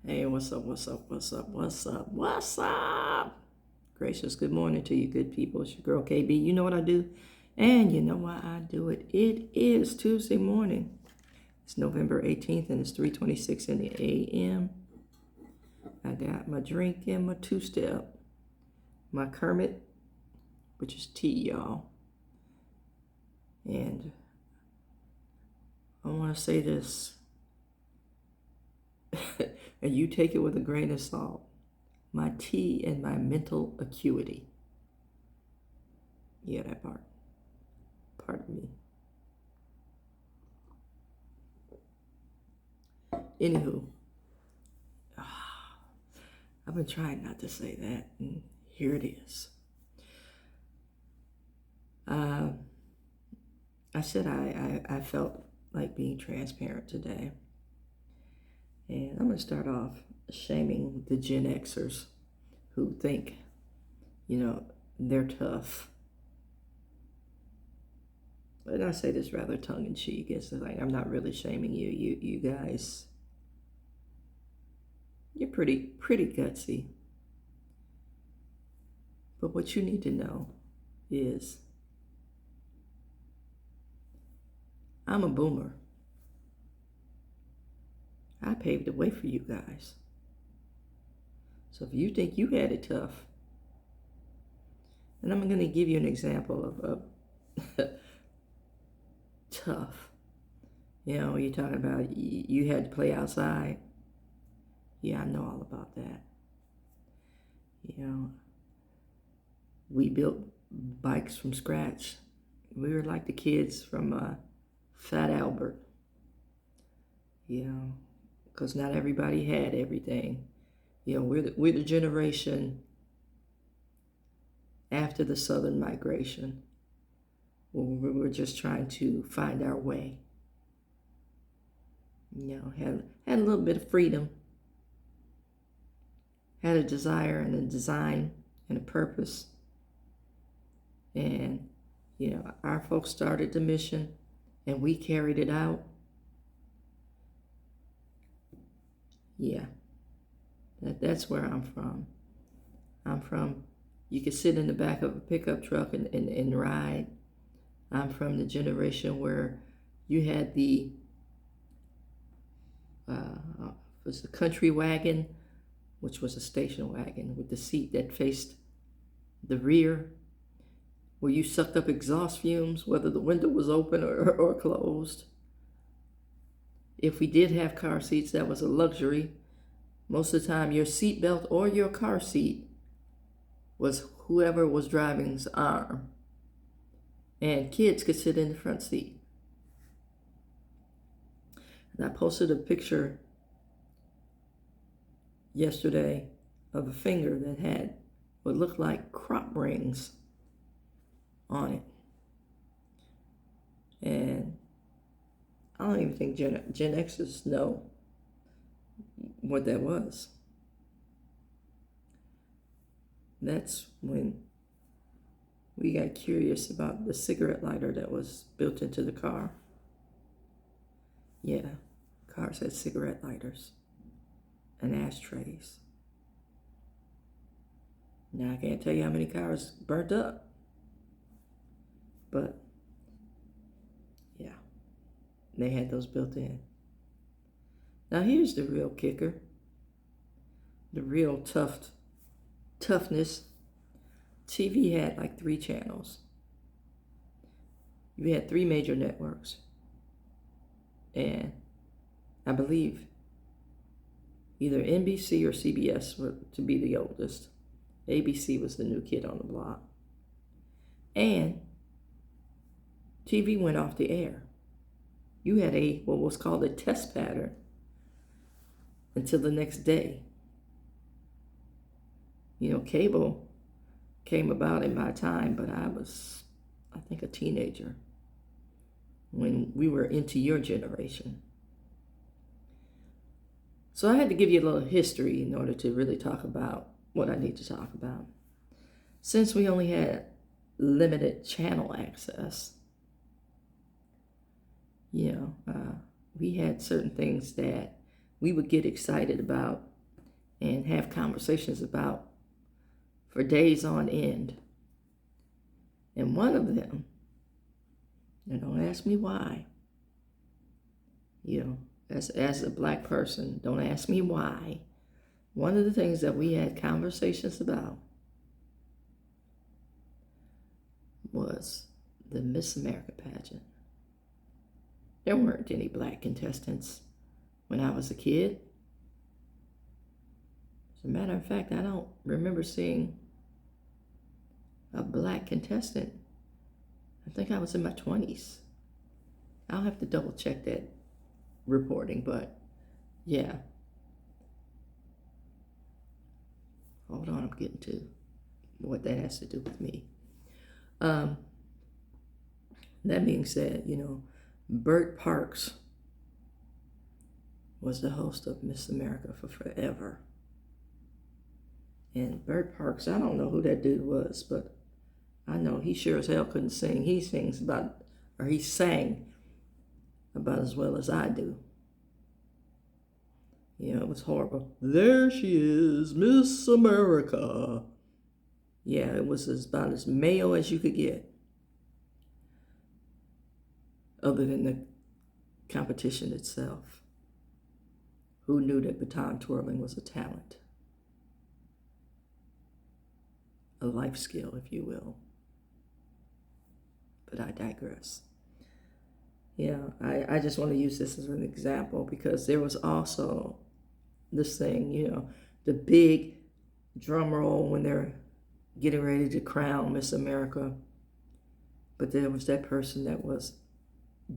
Hey, what's up? What's up? What's up? What's up? What's up? Gracious good morning to you, good people. It's your girl KB. You know what I do, and you know why I do it. It is Tuesday morning. It's November 18th, and it's 3:26 in the a.m. I got my drink and my two-step, my Kermit, which is tea, y'all. And I want to say this, and you take it with a grain of salt. My tea and my mental acuity. Yeah, that part. Part of me. Anywho, I've been trying not to say that, and here it is. Uh, I said I felt like being transparent today. And I'm going to start off shaming the Gen Xers who think, they're tough. And I say this rather tongue in cheek. It's like, I'm not really shaming you. You guys, you're pretty gutsy. But what you need to know is I'm a boomer. I paved the way for you guys. So if you think you had it tough, and I'm going to give you an example of tough. You're talking about you had to play outside. Yeah, I know all about that. We built bikes from scratch. We were like the kids from Fat Albert. Because not everybody had everything. We're the generation after the Southern migration. We were just trying to find our way. Had a little bit of freedom, had a desire and a design and a purpose. And, our folks started the mission and we carried it out. Yeah, that's where I'm from. You could sit in the back of a pickup truck and ride. I'm from the generation where you had was the country wagon, which was a station wagon with the seat that faced the rear, where you sucked up exhaust fumes, whether the window was open or closed. If we did have car seats, that was a luxury. Most of the time, your seatbelt or your car seat was whoever was driving's arm. And kids could sit in the front seat. And I posted a picture yesterday of a finger that had what looked like crop rings on it. And I don't even think Gen Xers know what that was. That's when we got curious about the cigarette lighter that was built into the car. Yeah, cars had cigarette lighters and ashtrays. Now I can't tell you how many cars burnt up. But yeah, they had those built in. Now here's the real kicker. The real toughness. TV had like 3 channels. You had 3 major networks. And I believe either NBC or CBS were to be the oldest. ABC was the new kid on the block. And TV went off the air. You had what was called a test pattern until the next day. Cable came about in my time, but I was, I think, a teenager when we were into your generation. So I had to give you a little history in order to really talk about what I need to talk about. Since we only had limited channel access, we had certain things that we would get excited about and have conversations about for days on end. And one of them, and don't ask me why, as a black person, don't ask me why. One of the things that we had conversations about was the Miss America pageant. There weren't any black contestants when I was a kid. As a matter of fact, I don't remember seeing a black contestant. I think I was in my 20s. I'll have to double check that reporting, but yeah. Hold on, I'm getting to what that has to do with me. That being said, Bert Parks was the host of Miss America for forever. And Bert Parks, I don't know who that dude was, but I know he sure as hell couldn't sing. He sang about as well as I do. It was horrible. There she is, Miss America. Yeah, it was about as male as you could get. Other than the competition itself. Who knew that baton twirling was a talent? A life skill, if you will. But I digress. I just want to use this as an example because there was also this thing, the big drum roll when they're getting ready to crown Miss America. But there was that person that was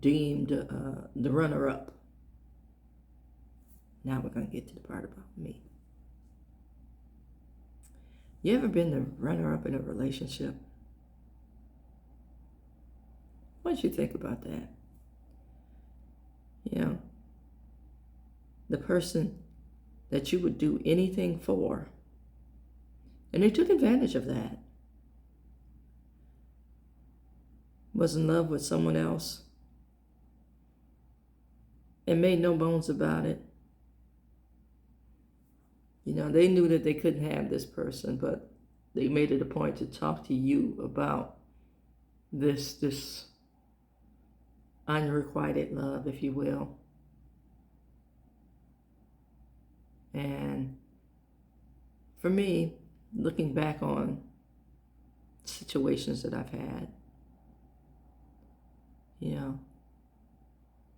deemed the runner-up. Now we're going to get to the part about me. You ever been the runner-up in a relationship? What did you think about that? The person that you would do anything for. And they took advantage of that. Was in love with someone else. And made no bones about it. They knew that they couldn't have this person, but they made it a point to talk to you about this unrequited love, if you will. And for me, looking back on situations that I've had,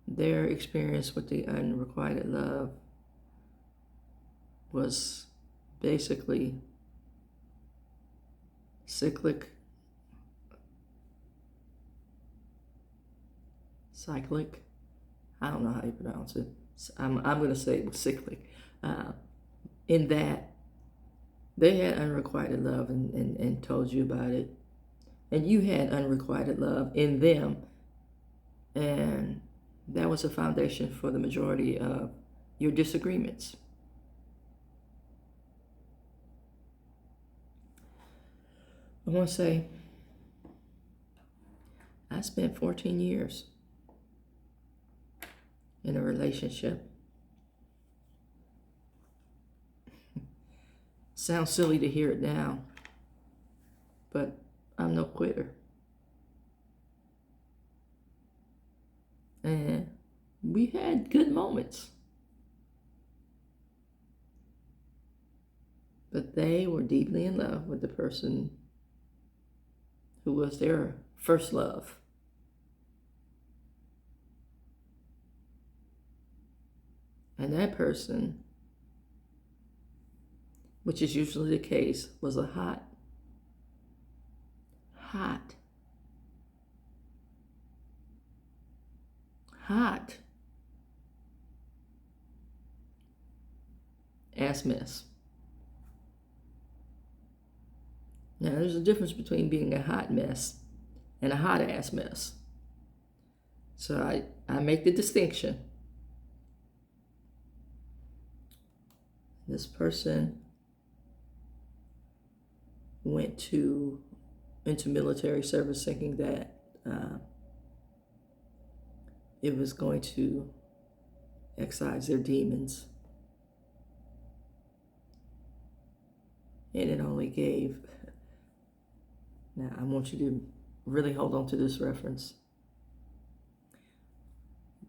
their experience with the unrequited love was basically cyclic. I don't know how you pronounce it. I'm going to say it was cyclic. In that they had unrequited love and told you about it. And you had unrequited love in them. And that was a foundation for the majority of your disagreements. I want to say, I spent 14 years in a relationship. Sounds silly to hear it now, but I'm no quitter. And we had good moments. But they were deeply in love with the person who was their first love. And that person, which is usually the case, was a hot ass mess. Now, there's a difference between being a hot mess and a hot ass mess. So I make the distinction. This person went into military service thinking that it was going to excise their demons. and it only gave, now I want you to really hold on to this reference,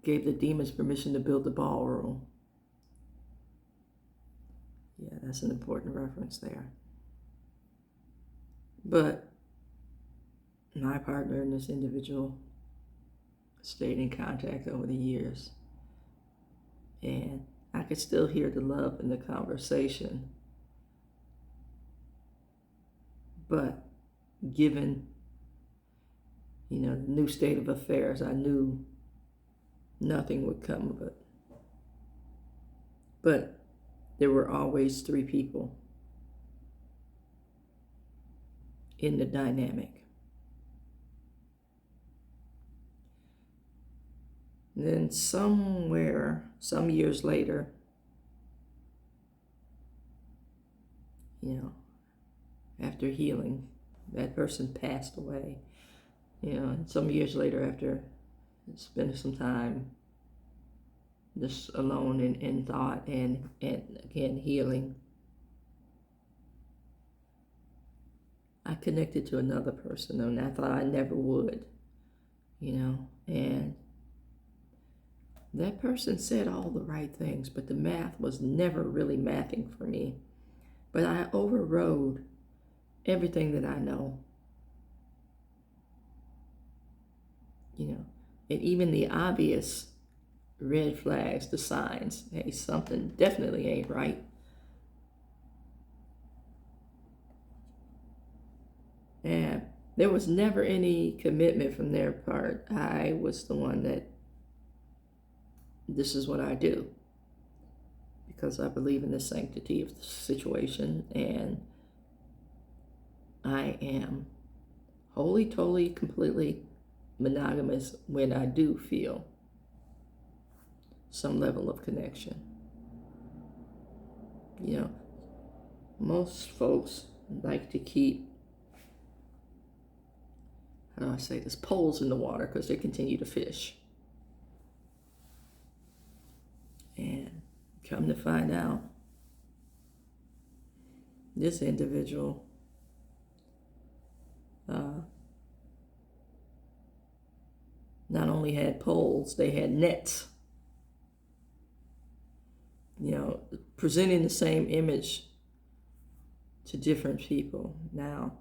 gave the demons permission to build the ballroom. Yeah, that's an important reference there. But my partner and this individual stayed in contact over the years, and I could still hear the love in the conversation. But given, the new state of affairs, I knew nothing would come of it. But there were always three people in the dynamic. And then some years later, after healing, that person passed away. And some years later, after spending some time just alone in thought and again healing, I connected to another person, and I thought I never would, and that person said all the right things, but the math was never really mathing for me. But I overrode everything that I know, and even the obvious red flags, the signs, hey, something definitely ain't right. And there was never any commitment from their part. I was the one that, this is what I do, because I believe in the sanctity of the situation, and I am wholly, totally, completely monogamous when I do feel some level of connection. Most folks like to keep, how do I say this, poles in the water because they continue to fish. And come to find out, this individual not only had poles, they had nets. Presenting the same image to different people. Now,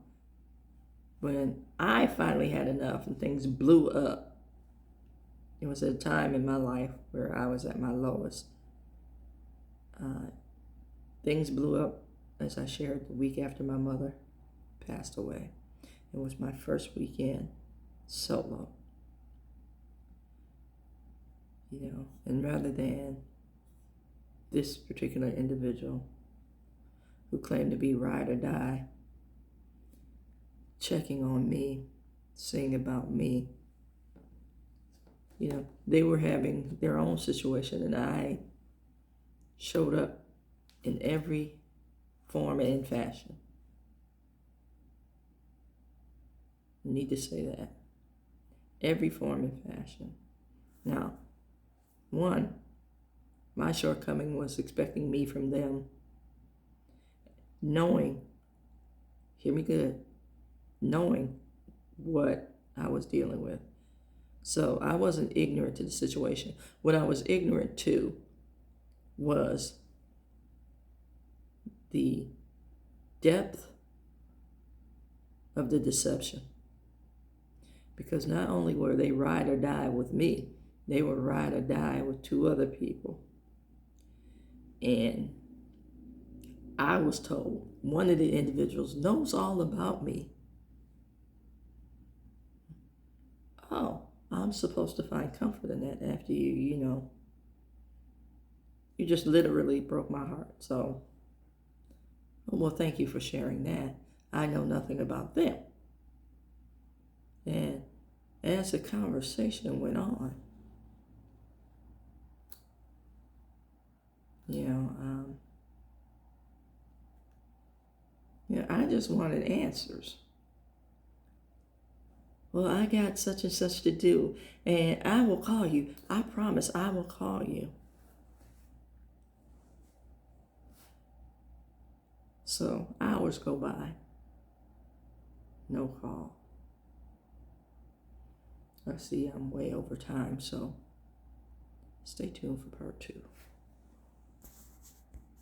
when I finally had enough and things blew up, it was at a time in my life where I was at my lowest. Things blew up, as I shared, the week after my mother passed away. It was my first weekend solo. And rather than this particular individual who claimed to be ride or die, checking on me, saying about me, they were having their own situation, and I showed up in every form and fashion. I need to say that. Every form and fashion. Now, one, my shortcoming was expecting me from them, knowing, hear me good, knowing what I was dealing with. So I wasn't ignorant to the situation. What I was ignorant to was the depth of the deception. Because not only were they ride or die with me, they were ride or die with two other people. And I was told one of the individuals knows all about me. Oh, I'm supposed to find comfort in that after you just literally broke my heart. So, well, thank you for sharing that. I know nothing about them. And as the conversation went on, I just wanted answers. Well, I got such and such to do, and I will call you. I promise I will call you. So hours go by, no call. I see I'm way over time, so stay tuned for part 2.